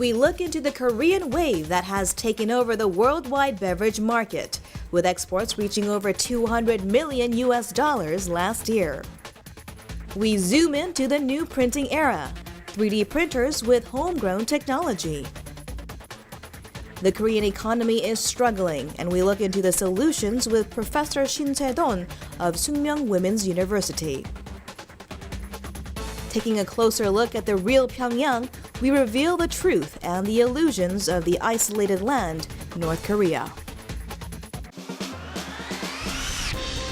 we look into the Korean wave that has taken over the worldwide beverage market, with exports reaching over $200 million last year. We zoom into the new printing era, 3D printers with homegrown technology. The Korean economy is struggling, and we look into the solutions with Professor Shin Se-don of Sookmyung Women's University. Taking a closer look at the real Pyongyang, we reveal the truth and the illusions of the isolated land, North Korea.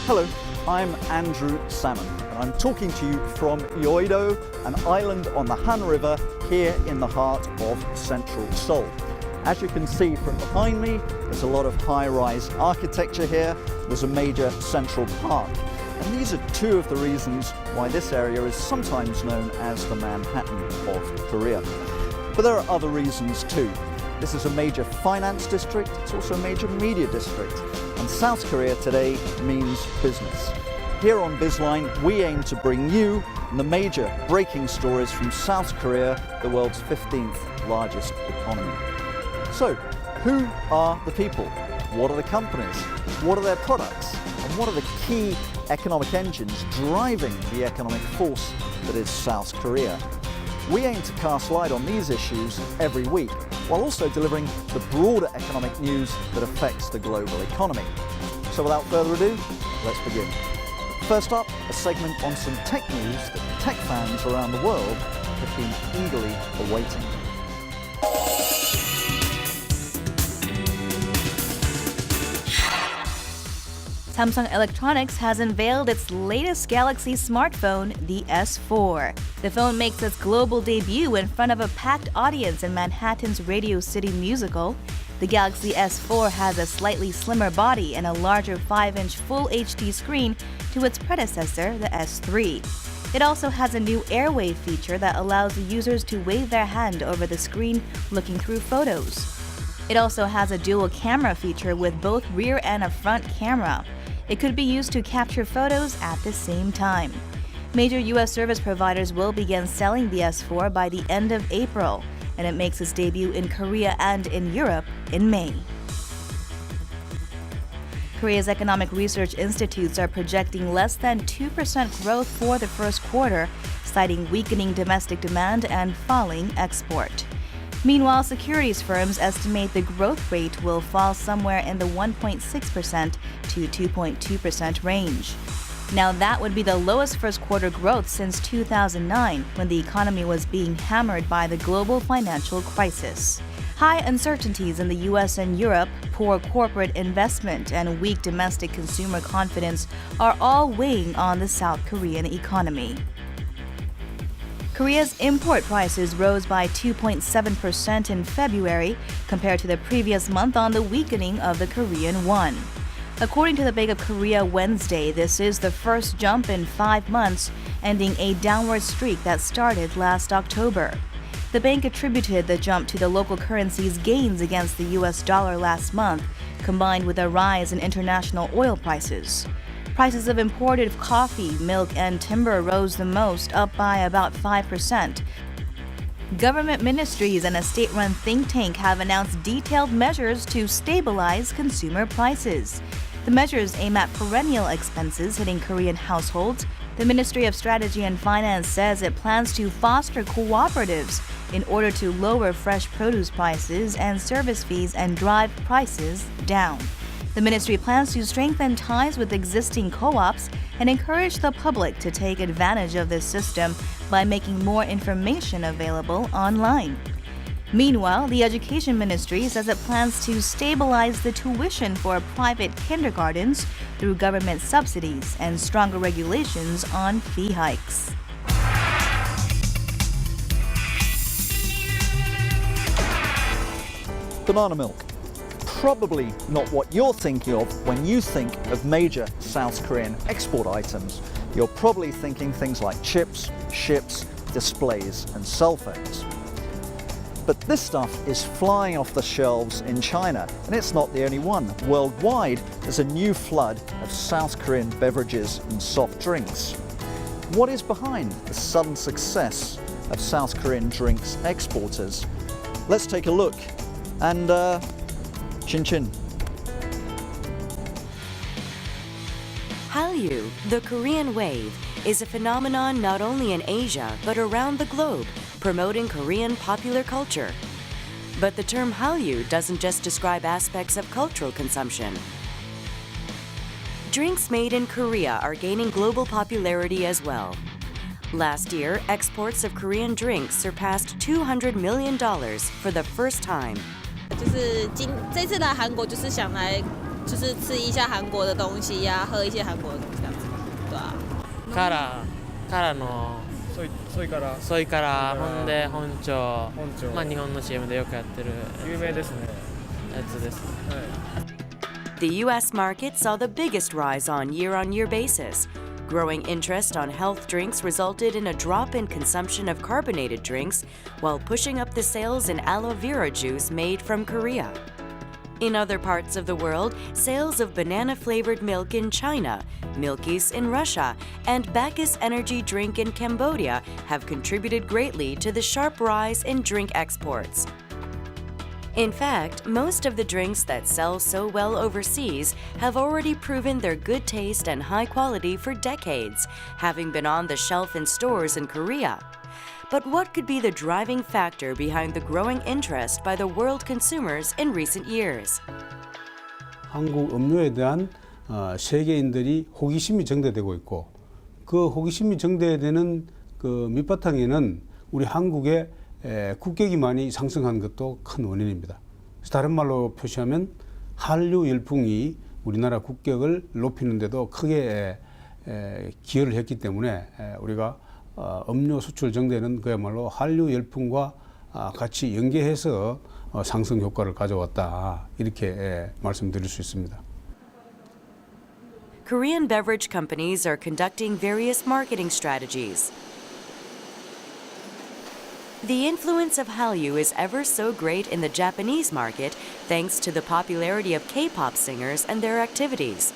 Hello, I'm Andrew Salmon, and I'm talking to you from Yeouido, an island on the Han River here in the heart of central Seoul. As you can see from behind me, there's a lot of high-rise architecture here. There's a major central park. And these are two of the reasons why this area is sometimes known as the Manhattan of Korea. But there are other reasons too. This is a major finance district, it's also a major media district. And South Korea today means business. Here on Bizline, we aim to bring you the major breaking stories from South Korea, the world's 15th largest economy. So, who are the people? What are the companies? What are their products? And what are the key economic engines driving the economic force that is South Korea? We aim to cast light on these issues every week, while also delivering the broader economic news that affects the global economy. So without further ado, let's begin. First up, a segment on some tech news that tech fans around the world have been eagerly awaiting. Samsung Electronics has unveiled its latest Galaxy smartphone, the S4. The phone makes its global debut in front of a packed audience in Manhattan's Radio City Musical. The Galaxy S4 has a slightly slimmer body and a larger 5-inch Full HD screen to its predecessor, the S3. It also has a new airwave feature that allows the users to wave their hand over the screen looking through photos. It also has a dual camera feature with both rear and a front camera. It could be used to capture photos at the same time. Major U.S. service providers will begin selling the S4 by the end of April, and it makes its debut in Korea and in Europe in May. Korea's economic research institutes are projecting less than 2% growth for the first quarter, citing weakening domestic demand and falling export. Meanwhile, securities firms estimate the growth rate will fall somewhere in the 1.6% to 2.2% range. Now, that would be the lowest first quarter growth since 2009, when the economy was being hammered by the global financial crisis. High uncertainties in the U.S. and Europe, poor corporate investment, and weak domestic consumer confidence are all weighing on the South Korean economy. Korea's import prices rose by 2.7% in February compared to the previous month on the weakening of the Korean won. According to the Bank of Korea Wednesday, this is the first jump in 5 months, ending a downward streak that started last October. The bank attributed the jump to the local currency's gains against the U.S. dollar last month, combined with a rise in international oil prices. Prices of imported coffee, milk, and timber rose the most, up by about 5%. Government ministries and a state-run think tank have announced detailed measures to stabilize consumer prices. The measures aim at perennial expenses hitting Korean households. The Ministry of Strategy and Finance says it plans to foster cooperatives in order to lower fresh produce prices and service fees and drive prices down. The ministry plans to strengthen ties with existing co-ops and encourage the public to take advantage of this system by making more information available online. Meanwhile, the Education Ministry says it plans to stabilize the tuition for private kindergartens through government subsidies and stronger regulations on fee hikes. Banana milk. Probably not what you're thinking of when you think of major South Korean export items. You're probably thinking things like chips, ships, displays, and cell phones. But this stuff is flying off the shelves in China, and it's not the only one. Worldwide, there's a new flood of South Korean beverages and soft drinks. What is behind the sudden success of South Korean drinks exporters? let's take a look. And chin chin. Hallyu, the Korean wave, is a phenomenon not only in Asia but around the globe, promoting Korean popular culture. But the term Hallyu doesn't just describe aspects of cultural consumption. Drinks made in Korea are gaining global popularity as well. Last year, exports of Korean drinks surpassed $200 million for the first time. 这次来韩国就是想来，就是吃一下韓国的東西呀，喝一些韓国的東西這樣子，對啊。からのソイからほんで本町まあ日本の CM でよくやってる有名ですねやつです。The U.S. market saw the biggest rise on year-on-year basis. Growing interest on health drinks resulted in a drop in consumption of carbonated drinks, while pushing up the sales in aloe vera juice made from Korea. In other parts of the world, sales of banana-flavored milk in China, Milkis in Russia, and Bacchus energy drink in Cambodia have contributed greatly to the sharp rise in drink exports. In fact, most of the drinks that sell so well overseas have already proven their good taste and high quality for decades, having been on the shelf in stores in Korea. But what could be the driving factor behind the growing interest by the world consumers in recent years? 한국 음료에 대한 세계인들이 호기심이 증대되고 있고 그 호기심이 증대되는 그 밑바탕에는 우리 한국의 국격이 많이 상승한 것도 큰 원인입니다. 다른 말로 표시하면 한류 열풍이 우리나라 국격을 높이는 데도 크게 기여를 했기 때문에 우리가 음료 수출 증대는 그야말로 한류 열풍과 같이 연계해서 상승 효과를 가져왔다 이렇게 말씀드릴 수 있습니다. Korean beverage companies are conducting various marketing strategies. The influence of Hallyu is ever so great in the Japanese market thanks to the popularity of K-pop singers and their activities.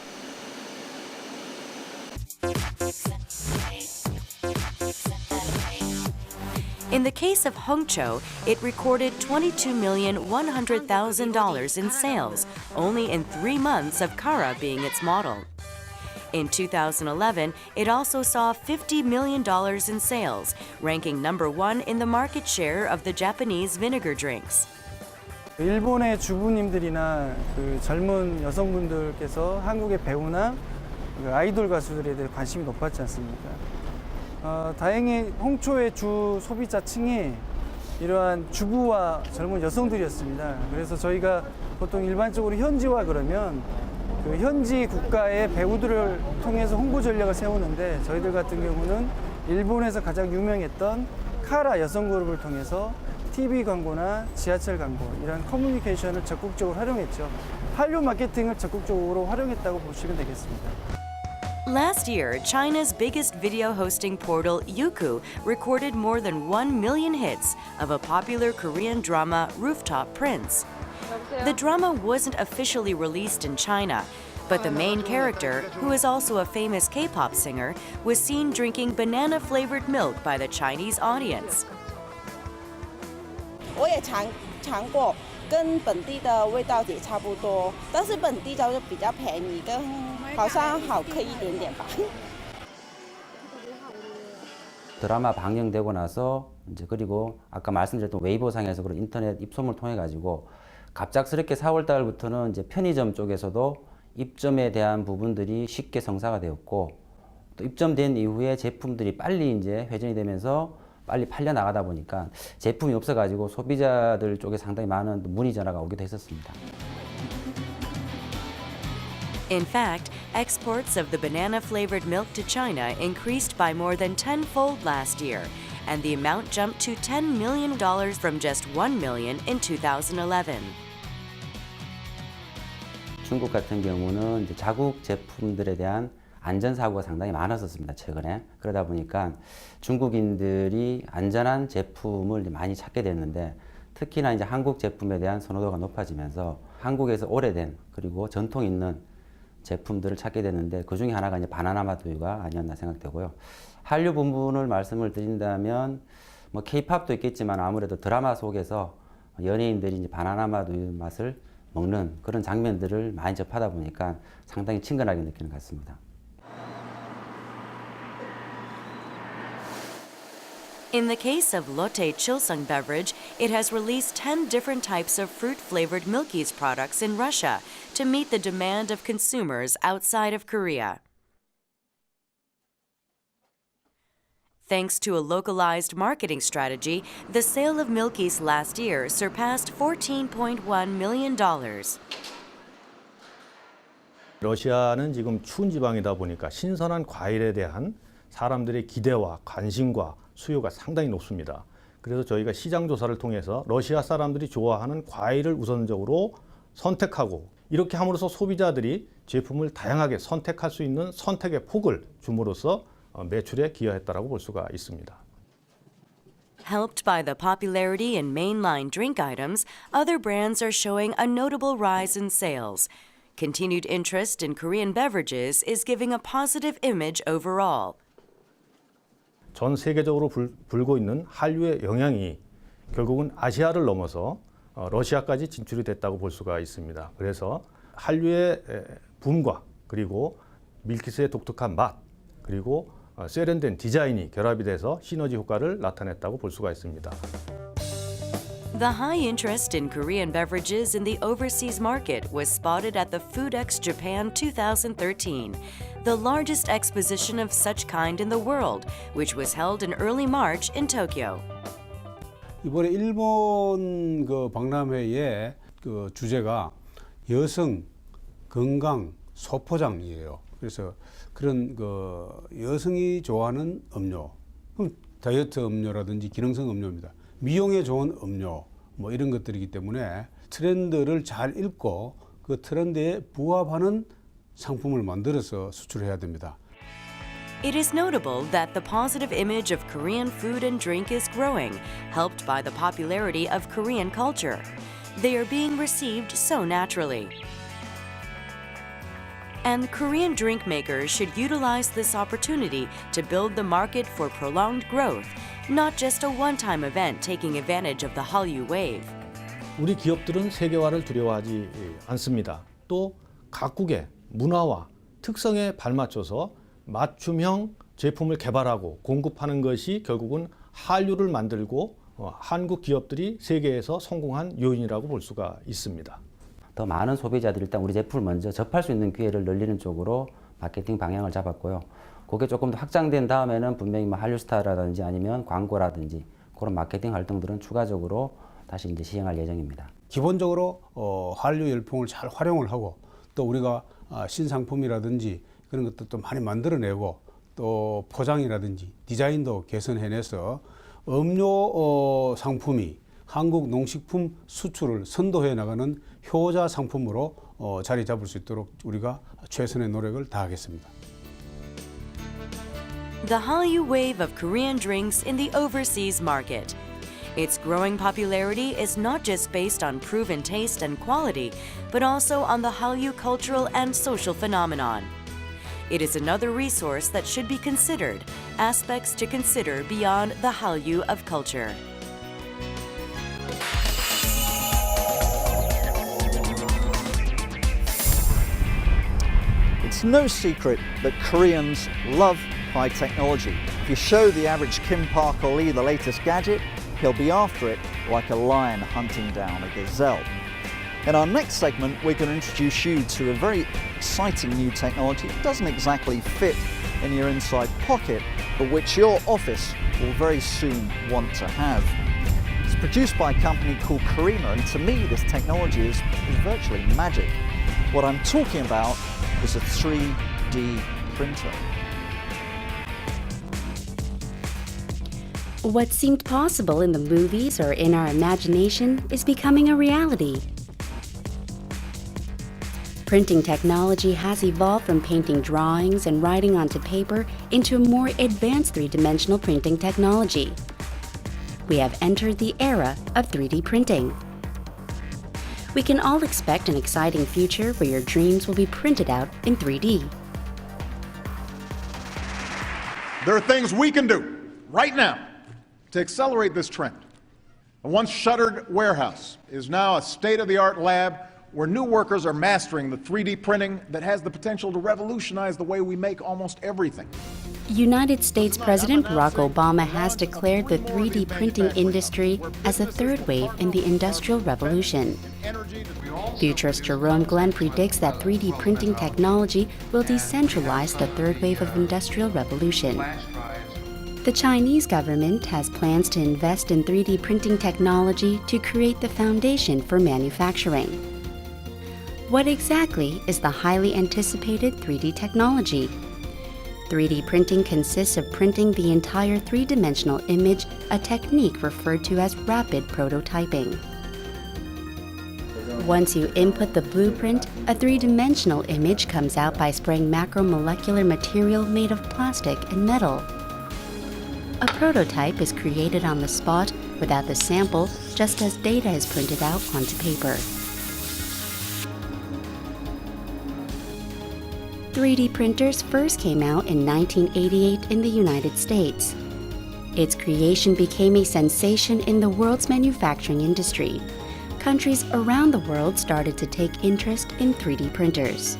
In the case of Hongcho, it recorded $22,100,000 in sales only in 3 months of Kara being its model. In 2011, it also saw $50 million in sales, ranking number 1 in the market share of the Japanese vinegar drinks. 일본의 주부님들이나 그 젊은 여성분들께서 한국의 배우나 그 아이돌 가수들에 대해 관심이 높았지 않습니까? 다행히 홍초의 주 소비자층이 이러한 주부와 젊은 여성들이었습니다. 그래서 저희가 보통 일반적으로 현지화 그러면 그 현지 국가의 배우들을 통해서 홍보 전략을 세우는데 저희들 같은 경우는 일본에서 가장 유명했던 카라 여성 그룹을 통해서 TV 광고나 지하철 광고 이런 커뮤니케이션을 적극적으로 활용했죠. 한류 마케팅을 적극적으로 활용했다고 보시면 되겠습니다. Last year, China's biggest video hosting portal, Youku, recorded more than 1 million hits of a popular Korean drama, Rooftop Prince. The drama wasn't officially released in China, but the main character, who is also a famous K-pop singer, was seen drinking banana-flavored milk by the Chinese audience. 我也尝过，跟本地的味道也差不多，但是本地就比较便宜，跟好像好喝一点点吧。 드라마 방영되고 나서 이제 그리고 아까 말씀드렸던 웨이보상에서 그런 인터넷 입소문을 통해 가지고 갑작스럽게 4월 달부터는 이제 편의점 쪽에서도 입점에 대한 부분들이 쉽게 성사가 되었고 또 입점된 이후에 제품들이 빨리 이제 회전이 되면서 빨리 팔려 나가다 보니까 제품이 없어 가지고 소비자들 쪽에 상당히 많은 문의 전화가 오기도 했었습니다. In fact, exports of the banana-flavored milk to China increased by more than tenfold last year, and the amount jumped to $10 million from just $1 million in 2011. 중국 같은 경우는 이제 자국 제품들에 대한 안전사고가 상당히 많았었습니다, 최근에. 그러다 보니까 중국인들이 안전한 제품을 많이 찾게 됐는데 특히나 이제 한국 제품에 대한 선호도가 높아지면서 한국에서 오래된 그리고 전통 있는 제품들을 찾게 됐는데 그 중에 하나가 이제 바나나 맛 우유가 아니었나 생각되고요. 한류 부분을 말씀을 드린다면 뭐 K-팝도 있겠지만 아무래도 드라마 속에서 연예인들이 이제 바나나 맛 우유 맛을 먹는 그런 장면들을 많이 접하다 보니까 상당히 친근하게 느끼는 것 같습니다. In the case of Lotte Chilsung beverage, it has released 10 different types of fruit-flavored Milkis products in Russia to meet the demand of consumers outside of Korea. Thanks to a localized marketing strategy, the sale of Milkis last year surpassed $14.1 million. 러시아는 지금 추운 지방이다 보니까 신선한 과일에 대한 사람들의 기대와 관심과 수요가 상당히 높습니다. 그래서 저희가 시장 조사를 통해서 러시아 사람들이 좋아하는 과일을 우선적으로 선택하고 이렇게 함으로써 소비자들이 제품을 다양하게 선택할 수 있는 선택의 폭을 줌으로써 매출에 기여했다라고 볼 수가 있습니다. Helped by the popularity in mainline drink items, other brands are showing a notable rise in sales. Continued interest in Korean beverages is giving a positive image overall. 전 세계적으로 불고 있는 한류의 영향이 결국은 아시아를 넘어서 러시아까지 진출이 됐다고 볼 수가 있습니다. 그래서 한류의 붐과 그리고 밀키스의 독특한 맛 그리고 세련된 디자인이 결합이 돼서 시너지 효과를 나타냈다고 볼 수가 있습니다. The high interest in Korean beverages in the overseas market was spotted at the FoodX Japan 2013, the largest exposition of such kind in the world, which was held in early March in Tokyo. 이번에 일본 그 박람회의 그 주제가 여성, 건강, 소포장이에요. 그래서 그런 그 여성이 좋아하는 음료, 그럼 다이어트 음료라든지 기능성 음료입니다. 미용에 좋은 음료 뭐 이런 것들이기 때문에 트렌드를 잘 읽고 그 트렌드에 부합하는 상품을 만들어서 수출해야 됩니다. It is notable that the positive image of Korean food and drink is growing, helped by the popularity of Korean culture. They are being received so naturally. And Korean drink makers should utilize this opportunity to build the market for prolonged growth, not just a one-time event taking advantage of the Hallyu wave. 우리 기업들은 세계화를 두려워하지 않습니다. 또 각국의 문화와 특성에 발맞춰서 맞춤형 제품을 개발하고 공급하는 것이 결국은 한류를 만들고 한국 기업들이 세계에서 성공한 요인이라고 볼 수가 있습니다. 더 많은 소비자들이 일단 우리 제품을 먼저 접할 수 있는 기회를 늘리는 쪽으로 마케팅 방향을 잡았고요. 그게 조금 더 확장된 다음에는 분명히 뭐 한류스타라든지 아니면 광고라든지 그런 마케팅 활동들은 추가적으로 다시 이제 시행할 예정입니다. 기본적으로 한류 열풍을 잘 활용을 하고 또 우리가 신상품이라든지 그런 것도 많이 만들어내고 또 포장이라든지 디자인도 개선해내서 음료 상품이 한국 농식품 수출을 선도해 나가는 효자 상품으로 자리 잡을 수 있도록 우리가 최선의 노력을 다하겠습니다. The Hallyu wave of Korean drinks in the overseas market. Its growing popularity is not just based on proven taste and quality, but also on the Hallyu cultural and social phenomenon. It is another resource that should be considered, aspects to consider beyond the Hallyu of culture. It's no secret that Koreans love high technology. If you show the average Kim Park-Lee the latest gadget, he'll be after it like a lion hunting down a gazelle. In our next segment, we're going to introduce you to a very exciting new technology. It doesn't exactly fit in your inside pocket, but which your office will very soon want to have. It's produced by a company called Carima, and to me, this technology is virtually magic. What I'm talking about is a 3D printer. What seemed possible in the movies or in our imagination is becoming a reality. Printing technology has evolved from painting drawings and writing onto paper into a more advanced three-dimensional printing technology. We have entered the era of 3D printing. We can all expect an exciting future where your dreams will be printed out in 3D. There are things we can do right now to accelerate this trend. A once shuttered warehouse is now a state-of-the-art lab where new workers are mastering the 3D printing that has the potential to revolutionize the way we make almost everything. United States President Barack Obama has declared the 3D printing industry as a third wave in the Industrial Revolution. Futurist Jerome Glenn predicts that 3D printing technology will decentralize the third wave of Industrial Revolution. The Chinese government has plans to invest in 3D printing technology to create the foundation for manufacturing. What exactly is the highly anticipated 3D technology? 3D printing consists of printing the entire three-dimensional image, a technique referred to as rapid prototyping. Once you input the blueprint, a three-dimensional image comes out by spraying macromolecular material made of plastic and metal. A prototype is created on the spot without the sample, just as data is printed out onto paper. 3D printers first came out in 1988 in the United States. Its creation became a sensation in the world's manufacturing industry. Countries around the world started to take interest in 3D printers.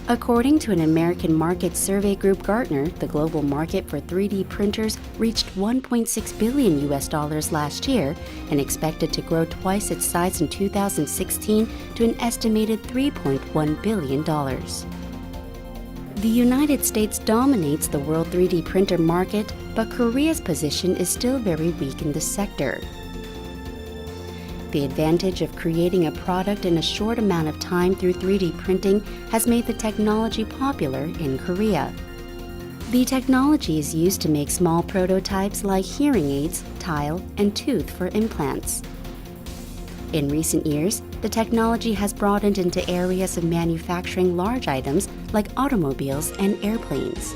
According to an American market survey group Gartner, the global market for 3D printers reached $1.6 billion last year and expected to grow twice its size in 2016 to an estimated $3.1 billion. The United States dominates the world 3D printer market, but Korea's position is still very weak in this sector. The advantage of creating a product in a short amount of time through 3D printing has made the technology popular in Korea. The technology is used to make small prototypes like hearing aids, tile, and tooth for implants. In recent years, the technology has broadened into areas of manufacturing large items like automobiles and airplanes.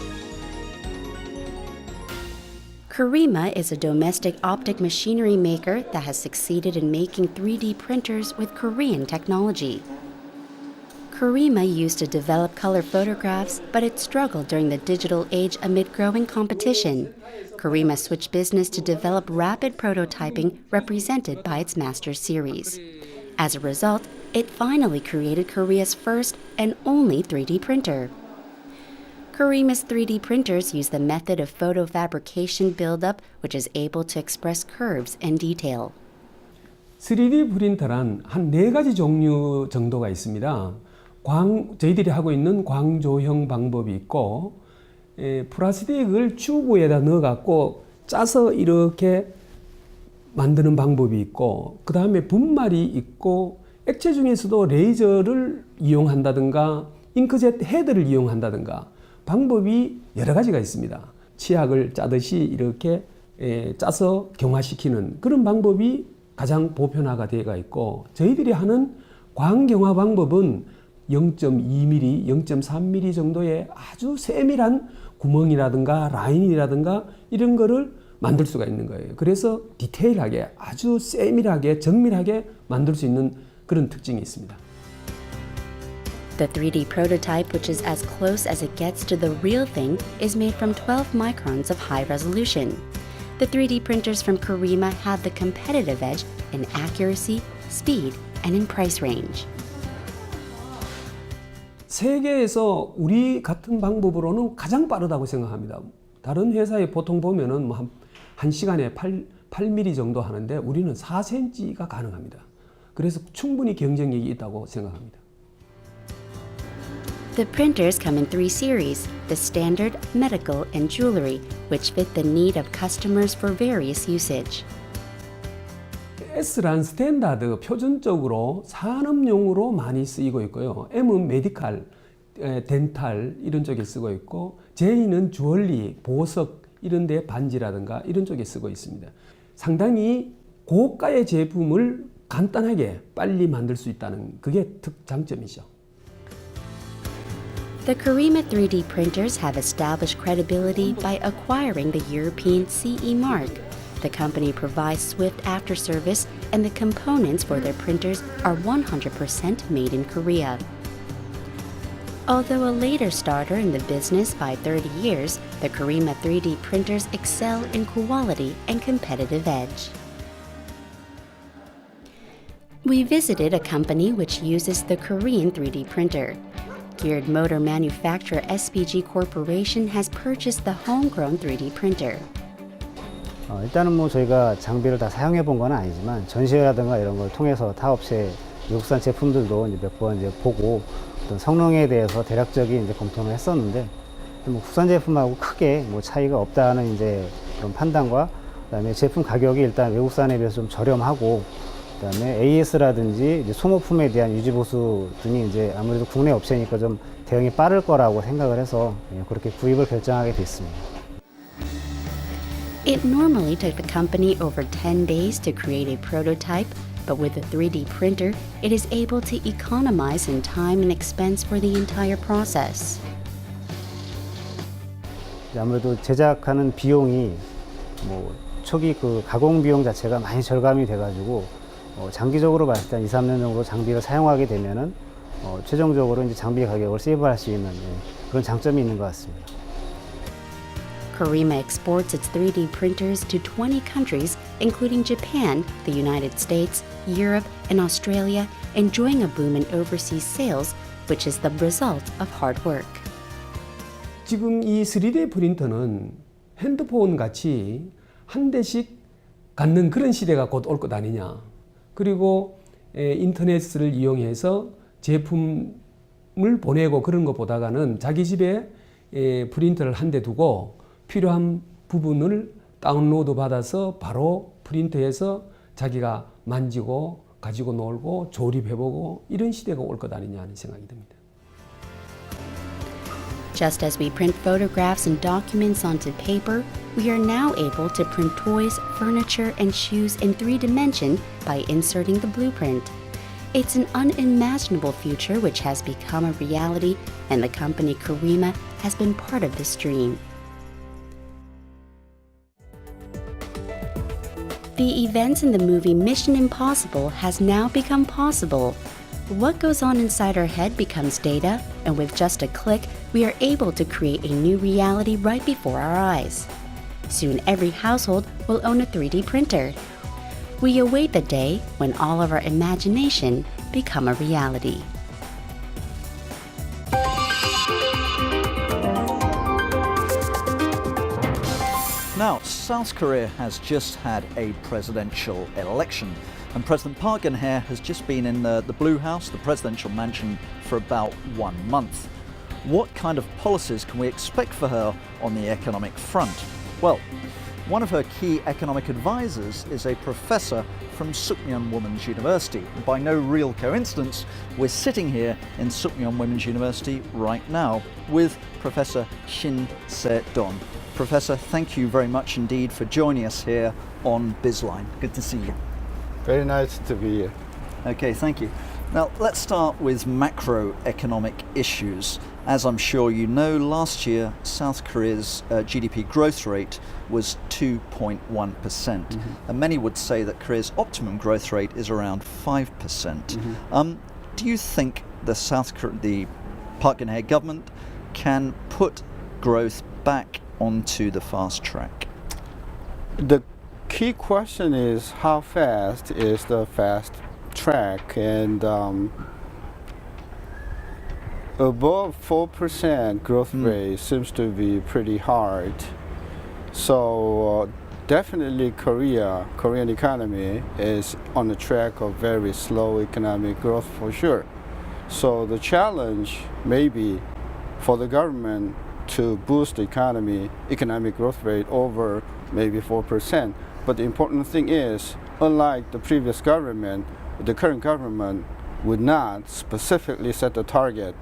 Carima is a domestic optic machinery maker that has succeeded in making 3D printers with Korean technology. Carima used to develop color photographs, but it struggled during the digital age amid growing competition. Carima switched business to develop rapid prototyping represented by its Master Series. As a result, it finally created Korea's first and only 3D printer. Carima's 3D printers use the method of photo fabrication buildup, which is able to express curves and detail. 3D 프린터란 한 4가지 종류 정도가 있습니다. 저희들이 하고 있는 광조형 방법이 있고, 플라스틱을 튜브에다 넣어갖고 짜서 이렇게 만드는 방법이 있고, 그 다음에 분말이 있고, 액체 중에서도 레이저를 이용한다든가, 잉크젯 헤드를 이용한다든가, 방법이 여러 가지가 있습니다. 치약을 짜듯이 이렇게 짜서 경화시키는 그런 방법이 가장 보편화가 되어 있고, 저희들이 하는 광경화 방법은 0.2mm, 0.3mm 정도의 아주 세밀한 구멍이라든가 라인이라든가 이런 거를 만들 수가 있는 거예요. 그래서 디테일하게, 아주 세밀하게, 정밀하게 만들 수 있는 그런 특징이 있습니다. The 3D prototype, which is as close as it gets to the real thing, is made from 12 microns of high resolution. The 3D printers from Carima have the competitive edge in accuracy, speed, and in price range. 세계에서 우리 같은 방법으로는 가장 빠르다고 생각합니다. 다른 회사에 보통 보면은 뭐 한 시간에 8mm 정도 하는데 우리는 4cm가 가능합니다. 그래서 충분히 경쟁력이 있다고 생각합니다. The printers come in 3 series, the standard, medical, and jewelry, which fit the need of customers for various usage. S란 스탠다드, 표준적으로 산업용으로 많이 쓰이고 있고요. M은 메디칼, 덴탈 이런 쪽에 쓰고 있고, J는 주얼리, 보석 이런 데 반지라든가 이런 쪽에 쓰고 있습니다. 상당히 고가의 제품을 간단하게 빨리 만들 수 있다는 그게 장점이죠. The Carima 3D printers have established credibility by acquiring the European CE mark. The company provides swift after-service, and the components for their printers are 100% made in Korea. Although a later starter in the business by 30 years, the Carima 3D printers excel in quality and competitive edge. We visited a company which uses the Korean 3D printer. Geared motor manufacturer SPG Corporation has purchased the homegrown 3D printer. 일단은 뭐 저희가 장비를 다 사용해 본 건 아니지만 전시회라든가 이런 걸 통해서 타 업체 외국산 제품들도 이제 몇 번 이제 보고 어떤 성능에 대해서 대략적인 이제 검토를 했었는데 뭐 국산 제품하고 크게 뭐 차이가 없다는 이제 그런 판단과 그다음에 제품 가격이 일단 외국산에 비해서 좀 저렴하고 그다음에 AS라든지 이제 소모품에 대한 유지 보수 등이 이제 아무래도 국내 업체니까 좀 대응이 빠를 거라고 생각을 해서 그렇게 구입을 결정하게 됐습니다. It normally took the company over 10 days to create a prototype, but with a 3D printer, it is able to economize in time and expense for the entire process. 아무래도 제작하는 비용이 뭐 초기 그 가공 비용 자체가 많이 절감이 돼가지고 장기적으로 봤을 때 한 2, 3년 정도 장비를 사용하게 되면은 최종적으로 이제 장비 가격을 세이브할 수 있는 그런 장점이 있는 것 같습니다. Carima exports its 3D printers to 20 countries, including Japan, the United States, Europe, and Australia, enjoying a boom in overseas sales, which is the result of hard work. 지금 이 3D 프린터는 핸드폰 같이 한 대씩 갖는 그런 시대가 곧 올 것 아니냐. 그리고 인터넷을 이용해서 제품을 보내고 그런 것보다는 자기 집에 프린터를 한 대 두고 필요한 부분을 다운로드 받아서 바로 프린터해서 자기가 만지고 가지고 놀고 조립해보고 이런 시대가 올 것 아니냐 하는 생각이 듭니다. Just as we print photographs and documents onto paper, we are now able to print toys, furniture, and shoes in 3 dimensions by inserting the blueprint. It's an unimaginable future which has become a reality, and the company Carima has been part of this dream. The events in the movie Mission Impossible has now become possible. What goes on inside our head becomes data, and with just a click, we are able to create a new reality right before our eyes. Soon every household will own a 3D printer. We await the day when all of our imagination become a reality. Now, South Korea has just had a presidential election, and President Park Geun-hye has just been in the Blue House, the presidential mansion, for about 1 month. What kind of policies can we expect for her on the economic front? Well, one of her key economic advisors is a professor from Sukmyeon Women's University. And by no real coincidence, we're sitting here in Sukmyeon Women's University right now with Professor Shin Se-don. Professor, thank you very much indeed for joining us here on Bizline. Good to see you. Very nice to be here. Okay, thank you. Now, let's start with macroeconomic issues. As I'm sure you know, last year South Korea's GDP growth rate was 2.1%. And many would say that Korea's optimum growth rate is around 5%. Do you think the Park Geun-hye government can put growth back onto the fast track? The key question is how fast is the fast track, and above 4% growth rate seems to be pretty hard. So definitely Korean economy is on the track of very slow economic growth for sure. So the challenge may be for the government to boost the economic growth rate over maybe 4%. But the important thing is, unlike the previous government, the current government would not specifically set a target,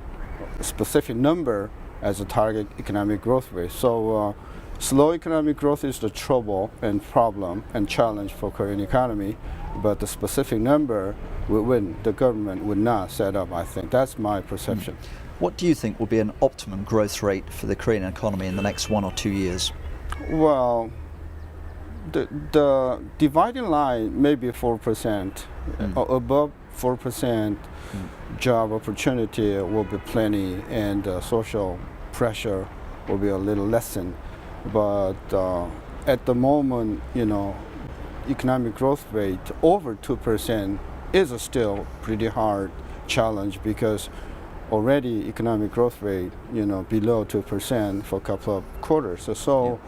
a specific number as a target economic growth rate. So slow economic growth is the trouble and problem and challenge for Korean economy, but the specific number the government would not set up, I think. That's my perception. What do you think will be an optimum growth rate for the Korean economy in the next 1 or 2 years? Well, the dividing line may be 4%. Above 4%, job opportunity will be plenty, and social pressure will be a little lessened. But at the moment, economic growth rate over 2% is still pretty hard challenge, because already economic growth rate, below 2% for a couple of quarters. So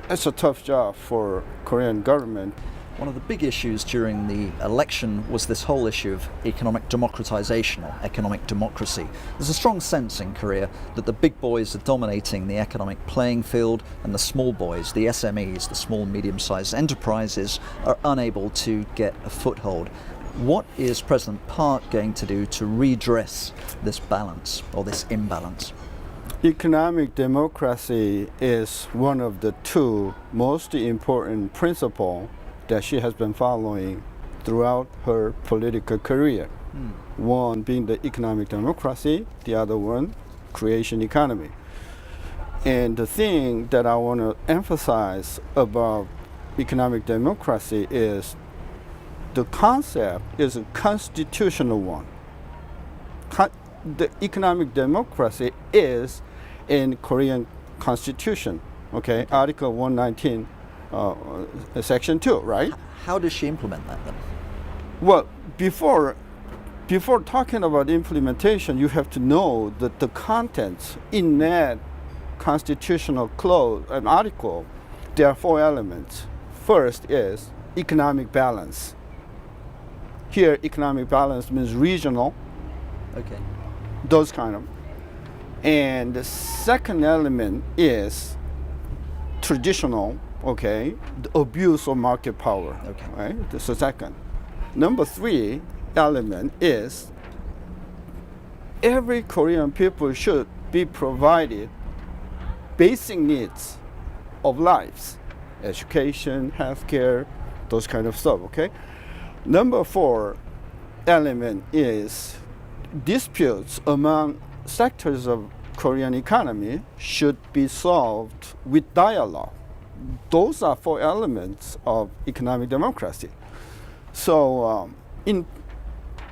it's a tough job for Korean government. One of the big issues during the election was this whole issue of economic democratization or economic democracy. There's a strong sense in Korea that the big boys are dominating the economic playing field, and the small boys, the SMEs, the small medium-sized enterprises, are unable to get a foothold. What is President Park going to do to redress this balance or this imbalance? Economic democracy is one of the two most important principles that she has been following throughout her political career. One being the economic democracy, the other one, creation economy. And the thing that I want to emphasize about economic democracy is the concept is a constitutional one. The economic democracy is in Korean Constitution, okay? Article 119, Section 2, right? How does she implement that then? Well, before talking about implementation, you have to know that the contents in that constitutional clause and article, there are 4 elements. First is economic balance. Here, economic balance means regional. Okay. Those kind of. And the second element is traditional, okay, the abuse of market power. Okay. Right? That's the second. Number 3 element is every Korean people should be provided basic needs of lives, education, healthcare, those kind of stuff, okay? Number 4 element is disputes among sectors of Korean economy should be solved with dialogue. Those are 4 elements of economic democracy. So in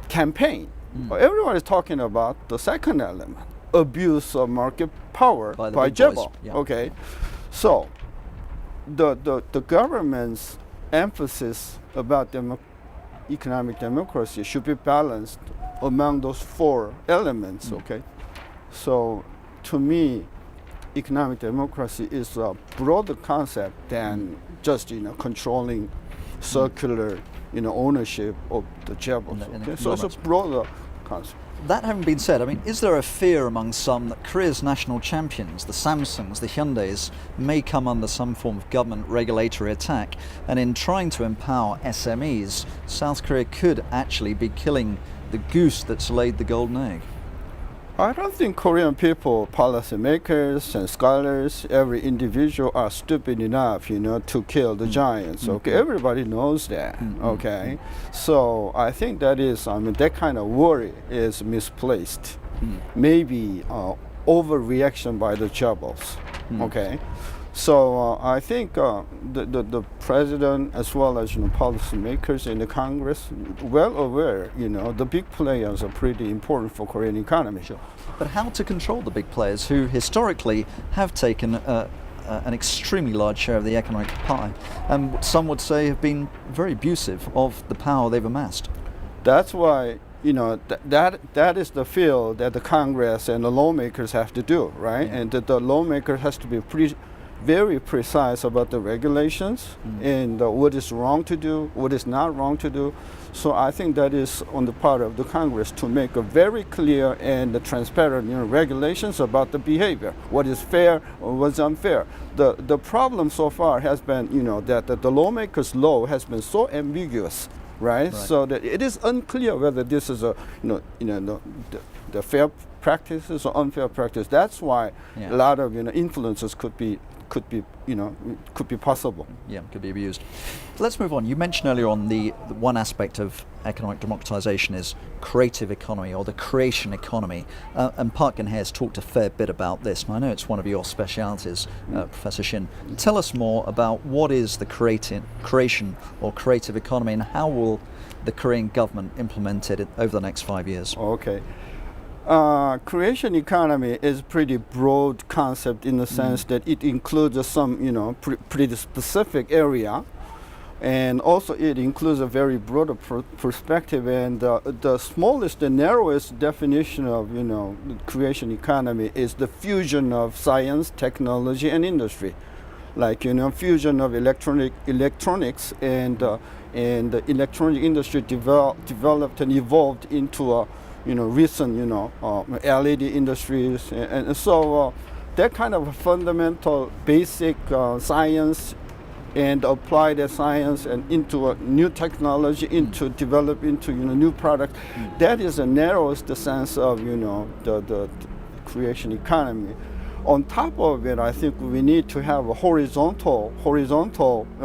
campaign, everyone is talking about the second element, abuse of market power by Jebel. Yeah. Okay, so the government's emphasis about economic democracy should be balanced among those 4 elements. Okay, so to me, economic democracy is a broader concept than just controlling circular ownership of the Jebels. Okay? So it's a broader concept. That having been said, I mean, is there a fear among some that Korea's national champions, the Samsungs, the Hyundais, may come under some form of government regulatory attack, and in trying to empower SMEs, South Korea could actually be killing the goose that's laid the golden egg? I don't think Korean people, policymakers and scholars, every individual are stupid enough, to kill the giants. Okay, everybody knows that. Okay, so I think that is, that kind of worry is misplaced. Maybe overreaction by the Jebels. Okay, so I think the president as well as policymakers in the Congress well aware the big players are pretty important for Korean economy. Sure. But how to control the big players who historically have taken an extremely large share of the economic pie, and some would say have been very abusive of the power they've amassed? That's why that is the field that the Congress and the lawmakers have to do, right? And the lawmaker has to be very precise about the regulations and what is wrong to do, what is not wrong to do. So I think that is on the part of the Congress to make a very clear and transparent regulations about the behavior, what is fair or what's unfair. The problem so far has been that the lawmakers' law has been so ambiguous, right? So that it is unclear whether this is the the fair practices or unfair practice. That's why Yeah. a lot of influences could be possible. Yeah, could be abused. Let's move on. You mentioned earlier on the one aspect of economic democratization is creative economy or the creation economy. And Park Geun-hye has talked a fair bit about this, and I know it's one of your specialities, Professor Shin. Tell us more about what is the creation or creative economy, and how will the Korean government implement it over the next 5 years? Okay. Creation economy is pretty broad concept in the sense that it includes some, pretty specific area, and also it includes a very broad perspective. And the smallest, the narrowest definition of, creation economy is the fusion of science, technology, and industry, like fusion of electronics and the electronic industry developed and evolved into a recent, LED industries, and so that kind of fundamental, basic science, and apply that science and into a new technology, into develop into new product. That is the narrowest sense of the creation economy. On top of it, I think we need to have a horizontal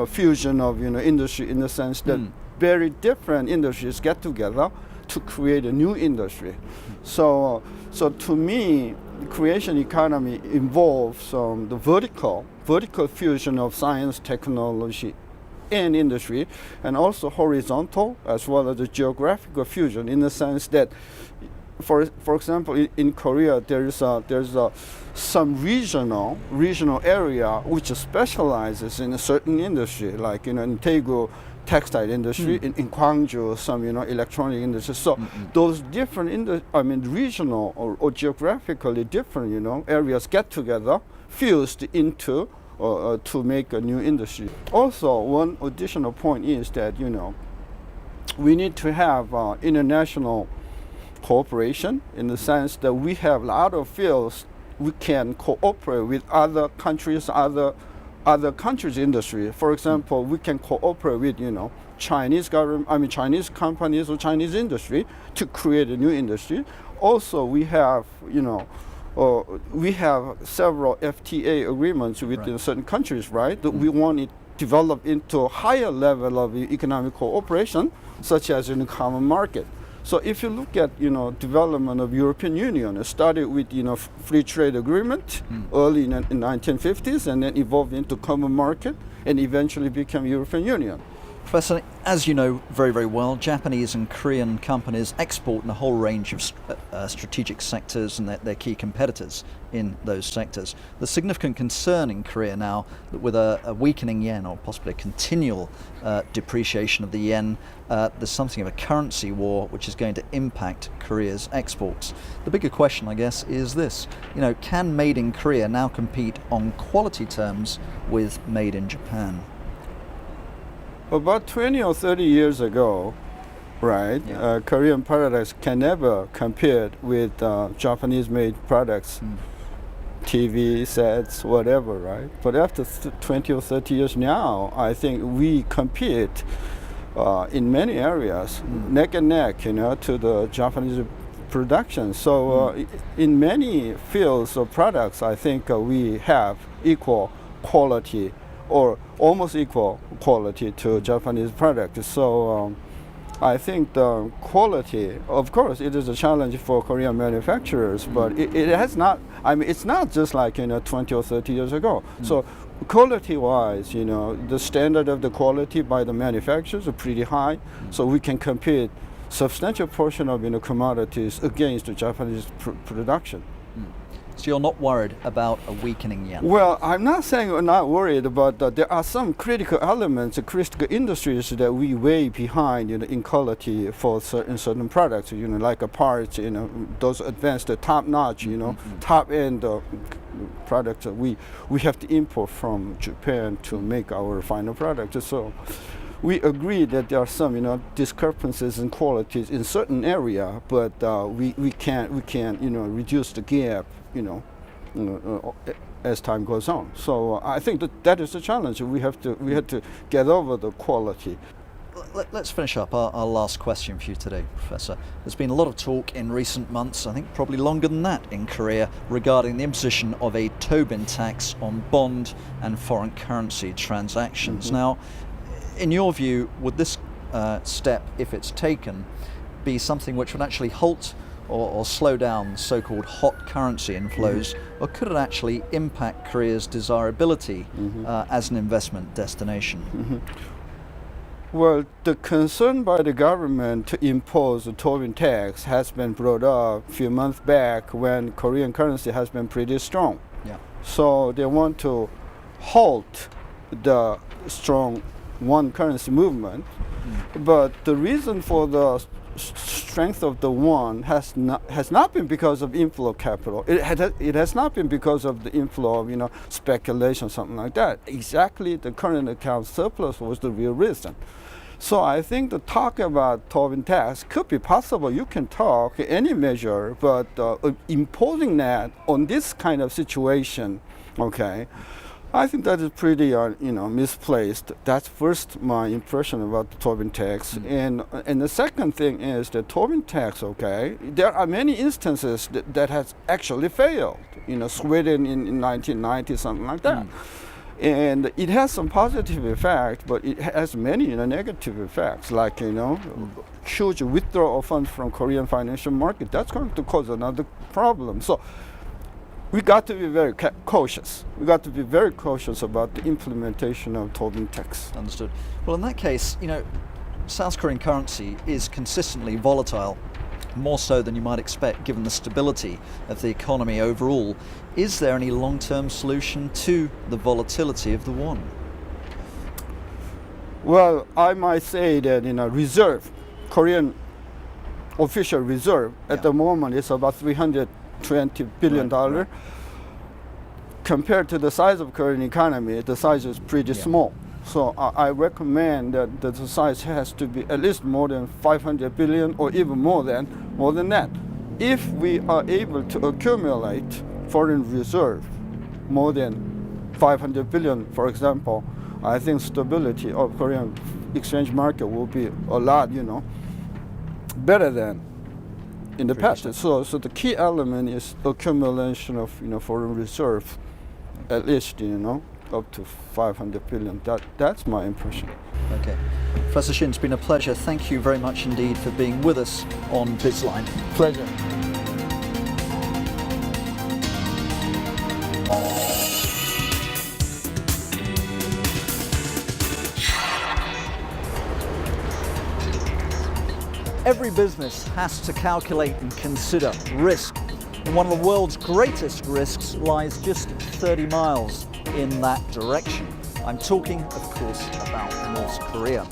fusion of industry, in the sense that very different industries get together to create a new industry. So to me, the creation economy involves the vertical fusion of science, technology, and industry, and also horizontal as well as the geographical fusion, in the sense that, for example, in Korea, there's some regional area which specializes in a certain industry, like in Daegu, textile industry, in Gwangju, some electronic industry. So those different regional or geographically different areas get together, fused into to make a new industry. Also, one additional point is that we need to have international cooperation, in the sense that we have a lot of fields we can cooperate with other countries, other countries' industry. For example, we can cooperate with Chinese government, Chinese companies or Chinese industry to create a new industry. Also, we have several FTA agreements with certain countries, right? That we want it develop into a higher level of economic cooperation, such as in the common market. So if you look at development of European Union, it started with free trade agreement early in the 1950s, and then evolved into common market, and eventually became European Union. Professor, as you know very, very well, Japanese and Korean companies export in a whole range of strategic sectors, and they're key competitors in those sectors. The significant concern in Korea now that with a weakening yen, or possibly a continual depreciation of the yen, there's something of a currency war which is going to impact Korea's exports. The bigger question, I guess, is this. Can Made in Korea now compete on quality terms with Made in Japan? About 20 or 30 years ago, right, Korean products can never compare with Japanese-made products, TV sets, whatever, right? But after 20 or 30 years now, I think we compete in many areas, neck and neck, to the Japanese production. So in many fields of products, I think we have equal quality, or almost equal quality to Japanese products. So I think the quality, of course, it is a challenge for Korean manufacturers, but it has not, it's not just like 20 or 30 years ago. So quality-wise, the standard of the quality by the manufacturers are pretty high, so we can compete substantial portion of commodities against the Japanese production. So you're not worried about a weakening yen? Well, I'm not saying we're not worried, but there are some critical elements, critical industries that we way behind in quality for certain products, like a parts, those advanced, top-notch, top-end products that we have to import from Japan to make our final product. So we agree that there are some discrepancies in qualities in certain area, but we can't reduce the gap as time goes on. So I think that is the challenge. We have to get over the quality. let's finish up our last question for you today, Professor. There's been a lot of talk in recent months, I think probably longer than that in Korea, regarding the imposition of a Tobin tax on bond and foreign currency transactions. Now, in your view, would this step, if it's taken, be something which would actually halt or slow down so-called hot currency inflows, or could it actually impact Korea's desirability as an investment destination? Well, the concern by the government to impose a Tobin tax has been brought up a few months back when Korean currency has been pretty strong. Yeah. So they want to halt the strong won currency movement. But the reason for the strength of the won has not been because of inflow of capital. It has not been because of the inflow of speculation, something like that. Exactly, the current account surplus was the real reason. So I think the talk about Tobin tax could be possible. You can talk any measure, but imposing that on this kind of situation, okay, I think that is pretty, misplaced. That's first my impression about the Tobin tax. And the second thing is the Tobin tax, okay, there are many instances that has actually failed. Sweden in 1990, something like that. And it has some positive effect, but it has many negative effects, like, huge withdrawal of funds from Korean financial market. That's going to cause another problem. So we got to be very cautious. We got to be very cautious about the implementation of Tobin tax. Understood. Well, in that case, South Korean currency is consistently volatile, more so than you might expect given the stability of the economy overall. Is there any long-term solution to the volatility of the won? Well, I might say that reserve, Korean official reserve at the moment is about $320 billion. Right. Compared to the size of Korean economy, the size is pretty small. So I recommend that the size has to be at least more than 500 billion or even more than that. If we are able to accumulate foreign reserve more than 500 billion, for example, I think stability of Korean exchange market will be a lot, better than in the past. So the key element is accumulation of foreign reserve, at least up to 500 billion. That's my impression. Okay, Professor Shin, it's been a pleasure. Thank you very much indeed for being with us on Bizline. Pleasure. Every business has to calculate and consider risk. And one of the world's greatest risks lies just 30 miles in that direction. I'm talking, of course, about North Korea.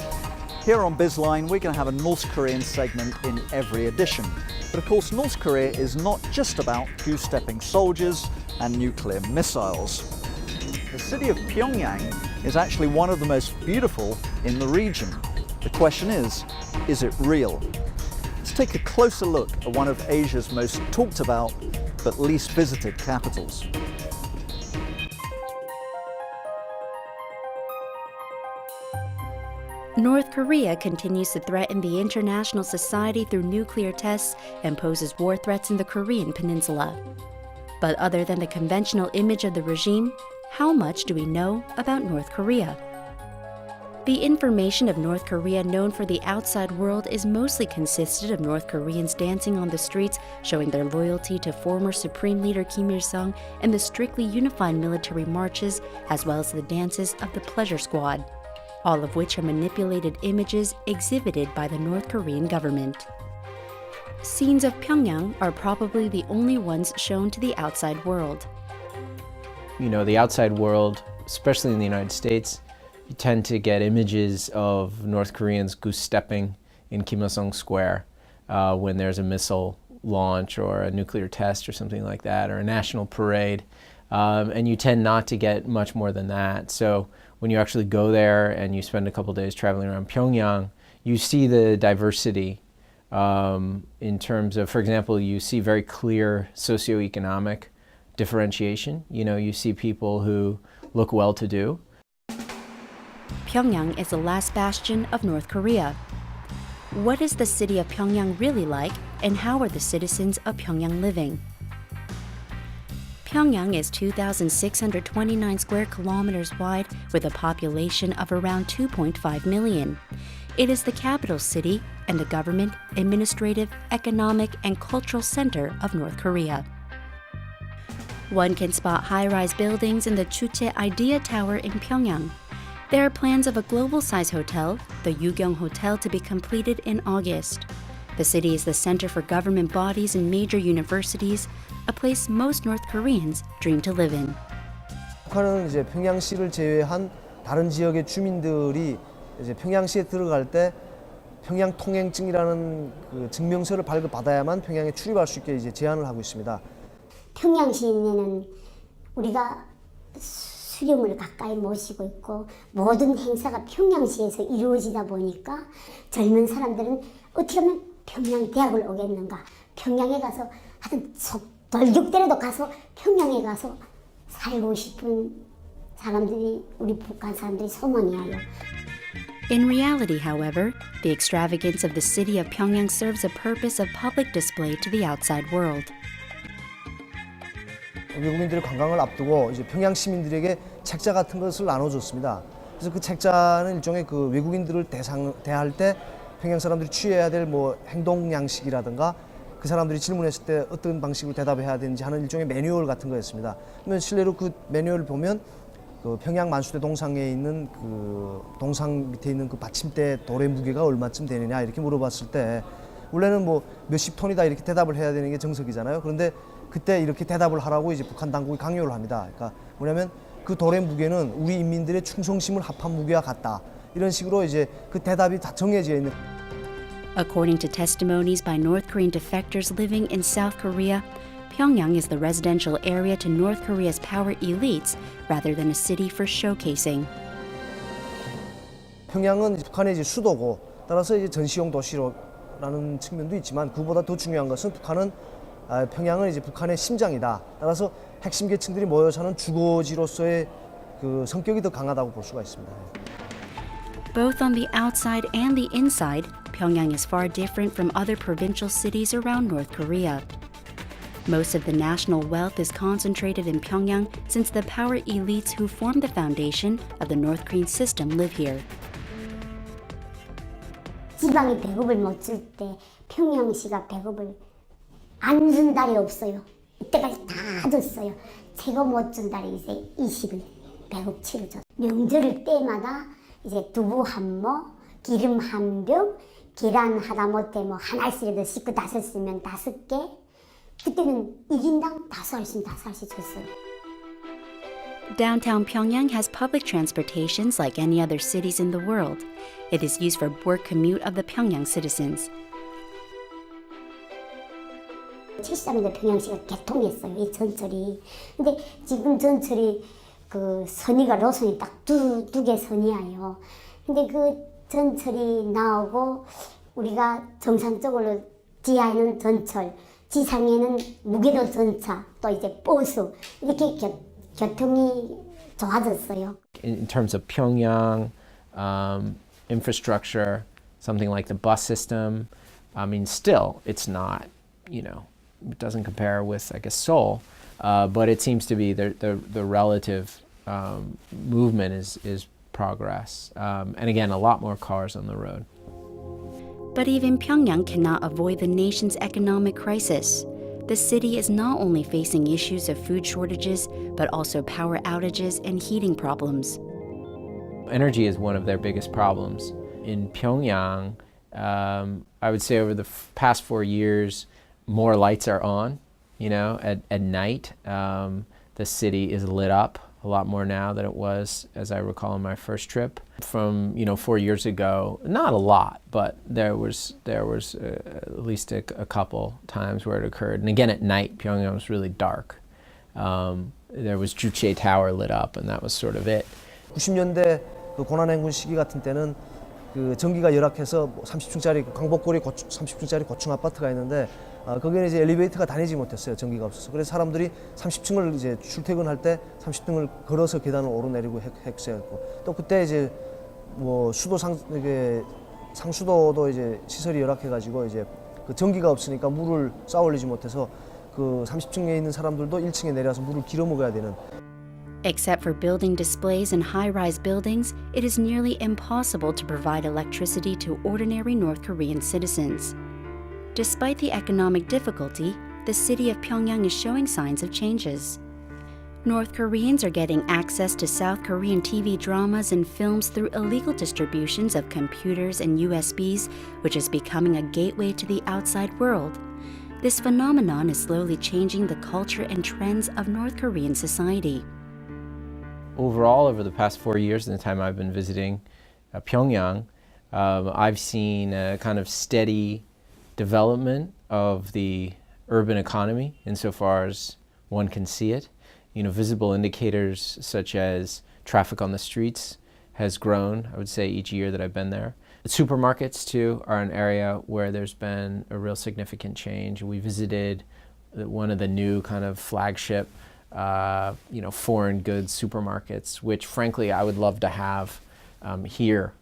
Here on Bizline, we're going to have a North Korean segment in every edition. But of course, North Korea is not just about goose-stepping soldiers and nuclear missiles. The city of Pyongyang is actually one of the most beautiful in the region. The question is it real? Let's take a closer look at one of Asia's most talked about but least visited capitals. North Korea continues to threaten the international society through nuclear tests and poses war threats in the Korean peninsula. But other than the conventional image of the regime, how much do we know about North Korea? The information of North Korea known for the outside world is mostly consisted of North Koreans dancing on the streets, showing their loyalty to former Supreme Leader Kim Il-sung, and the strictly unified military marches, as well as the dances of the Pleasure Squad, all of which are manipulated images exhibited by the North Korean government. Scenes of Pyongyang are probably the only ones shown to the outside world. The outside world, especially in the United States, you tend to get images of North Koreans goose-stepping in Kim Il-sung Square when there's a missile launch or a nuclear test or something like that, or a national parade. And you tend not to get much more than that. So when you actually go there and you spend a couple days traveling around Pyongyang, you see the diversity in terms of, for example, you see very clear socioeconomic differentiation. You see people who look well-to-do. Pyongyang is the last bastion of North Korea. What is the city of Pyongyang really like, and how are the citizens of Pyongyang living? Pyongyang is 2,629 square kilometers wide with a population of around 2.5 million. It is the capital city and the government, administrative, economic, and cultural center of North Korea. One can spot high-rise buildings in the Chuche Idea Tower in Pyongyang. There are plans of a global-size hotel, the Yugyong Hotel, to be completed in August. The city is the center for government bodies and major universities, a place most North Koreans dream to live in. 북한은 이제 평양시를 제외한 다른 지역의 주민들이 이제 평양시에 들어갈 때 평양 통행증이라는 그 증명서를 발급받아야만 평양에 출입할 수 있게 이제 제한을 하고 있습니다. 평양시내는 우리가 수령을 가까이 모시고 있고 모든 행사가 평양시에서 이루어지다 보니까 젊은 사람들은 어떻게 하면 평양대학을 오겠는가, 평양에 가서 하여튼 돌격대라도 가서 평양에 가서 살고 싶은 사람들이 우리 북한 사람들이 소망이에요. In reality, however, the extravagance of the city of Pyongyang serves a purpose of public display to the outside world. 외국인들의 관광을 앞두고 이제 평양 시민들에게 책자 같은 것을 나눠줬습니다. 그래서 그 책자는 일종의 그 외국인들을 대할 때 평양 사람들이 취해야 될 뭐 행동 양식이라든가 그 사람들이 질문했을 때 어떤 방식으로 대답해야 되는지 하는 일종의 매뉴얼 같은 거였습니다. 그러면 실내로 그 매뉴얼을 보면 그 평양 만수대 동상에 있는 그 동상 밑에 있는 그 받침대 돌의 무게가 얼마쯤 되느냐 이렇게 물어봤을 때 원래는 뭐 몇십 톤이다 이렇게 대답을 해야 되는 게 정석이잖아요. 그런데 그때 이렇게 대답을 하라고 이제 북한 당국이 강요를 합니다. 그러니까 뭐냐면 그 돌의 무게는 우리 인민들의 충성심을 합한 무게와 같다. 이런 식으로 이제 그 대답이 다 정해져 있는. According to testimonies by North Korean defectors living in South Korea, Pyongyang is the residential area to North Korea's power elites rather than a city for showcasing. 평양은 북한의 이제 수도고 따라서 이제 전시용 도시로라는 측면도 있지만 그보다 더 중요한 것은 평양은 이제 북한의 심장이다. 따라서 핵심 계층들이 모여 사는 주거지로서의 그 성격이 더 강하다고 볼 수가 있습니다. Both on the outside and the inside, Pyongyang is far different from other provincial cities around North Korea. Most of the national wealth is concentrated in Pyongyang since the power elites who formed the foundation of the North Korean system live here. 지방이 배급을 못 줄 때 평양시가 배급을 안 준 달이 없어요. 이때까지 다 줬어요. 최고 못 준 달이 이제 20일 배급 치러줬어요. 명절 때마다 이제 두부 한 모, 기름 한 병, 계란 하다못해 뭐 하나씩이라도 식구 5쓰면 5개. 그때는 1인당 5알씩 줬어요. Downtown Pyongyang has public transportations like any other cities in the world. It is used for work commute of the Pyongyang citizens. 73년도 평양시가 개통했어요. 이 전철이. 근데 지금 전철이 그 선이가 노선이 딱 두 개 선이에요. 근데 그 전철이 나오고 우리가 정상적으로 지하에는 전철, 지상에는 무게도 전차, 또 이제 버스 이렇게 교통이 좋아졌어요. In terms of Pyongyang infrastructure, something like the bus system, I mean, still it's not, it doesn't compare with, I guess, Seoul, but it seems to be the relative movement is progress, and again, a lot more cars on the road. But even Pyongyang cannot avoid the nation's economic crisis. The city is not only facing issues of food shortages, but also power outages and heating problems. Energy is one of their biggest problems. In Pyongyang, I would say over the past 4 years, more lights are on, at night. The city is lit up a lot more now than it was, as I recall, on my first trip. From 4 years ago, not a lot, but there was at least a couple times where it occurred. And again, at night, Pyongyang was really dark. There was Juche Tower lit up, and that was sort of it. 90년대 그 고난행군 시기 같은 때는 그 전기가 열악해서 30층짜리 광복거리 30층짜리 고층 아파트가 있는데 거기는 이제 엘리베이터가 다니지 못했어요. 전기가 없어서. 그래서 사람들이 30층을 이제 출퇴근할 때 30층을 걸어서 계단을 오르내리고 했어요. 또 그때 이제 뭐 수도 상수도도 이제 시설이 열악해가지고 이제 그 전기가 없으니까 물을 쌓아 올리지 못해서 그 30층에 있는 사람들도 1층에 내려서 물을 길어 먹어야 되는. Except for building displays in high-rise buildings, it is nearly impossible to provide electricity to ordinary North Korean citizens. Despite the economic difficulty, the city of Pyongyang is showing signs of changes. North Koreans are getting access to South Korean TV dramas and films through illegal distributions of computers and USBs, which is becoming a gateway to the outside world. This phenomenon is slowly changing the culture and trends of North Korean society. Overall, over the past 4 years, in the time I've been visiting Pyongyang, I've seen a kind of steady development of the urban economy insofar as one can see it. You know, visible indicators such as traffic on the streets has grown, I would say, each year that I've been there. The supermarkets, too, are an area where there's been a real significant change. We visited one of the new kind of flagship foreign goods supermarkets, which frankly I would love to have here.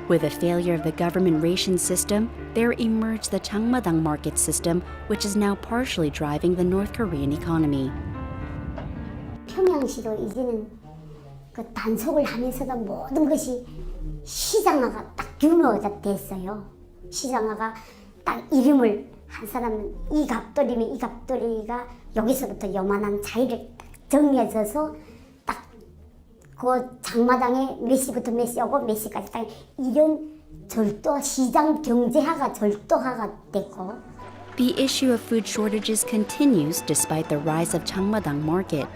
With the failure of the government ration system, there emerged the Changmadang market system, which is now partially driving the North Korean economy. 평양시도 이제는 그 단속을 하면서도 모든 것이 시장화가 딱 규모가 됐어요. 시장화가 딱 이름을 한 사람은 이 갑돌이면 이 갑돌이가 여기서부터 요만한 자리를 딱 정해져서 딱 그 장마당에 몇 시부터 몇 시하고 몇 시까지 딱 이런 절도 시장 경제화가 절도화가 됐고. The issue of food shortages continues despite the rise of Changmadang market.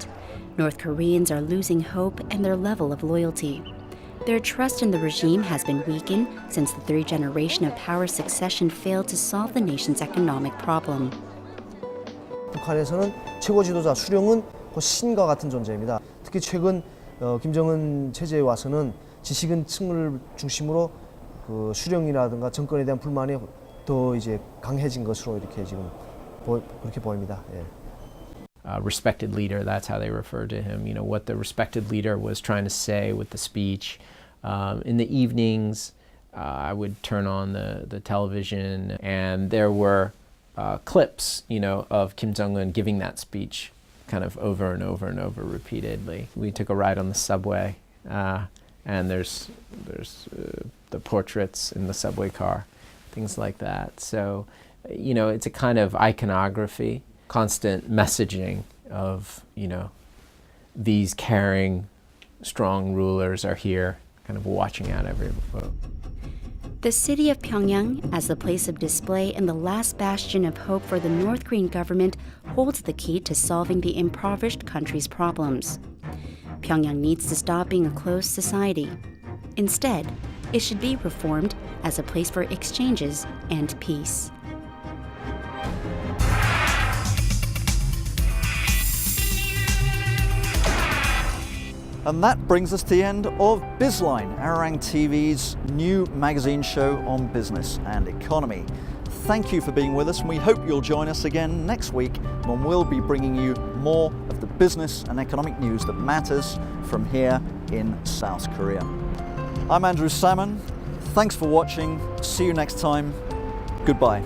North Koreans are losing hope and their level of loyalty. Their trust in the regime has been weakened since the third generation of power succession failed to solve the nation's economic problem. 북한에서는 최고 지도자 수령은 그 신과 같은 존재입니다. 특히 최근 김정은 체제에 와서는 지식인층을 중심으로 그 수령이라든가 정권에 대한 불만이 더 이제 강해진 것으로 이렇게 지금 그렇게 보입니다. 예. Respected leader, that's how they refer to him. You know, what the respected leader was trying to say with the speech. In the evenings, I would turn on the television and there were clips, you know, of Kim Jong-un giving that speech kind of over and over and over repeatedly. We took a ride on the subway and there's the portraits in the subway car, things like that. So, you know, it's a kind of iconography, constant messaging of, you know, these caring, strong rulers are here, kind of watching out every vote. The city of Pyongyang, as the place of display and the last bastion of hope for the North Korean government, holds the key to solving the impoverished country's problems. Pyongyang needs to stop being a closed society. Instead, it should be reformed as a place for exchanges and peace. And that brings us to the end of Bizline, Arirang TV's new magazine show on business and economy. Thank you for being with us, and we hope you'll join us again next week when we'll be bringing you more of the business and economic news that matters from here in South Korea. I'm Andrew Salmon. Thanks for watching. See you next time. Goodbye.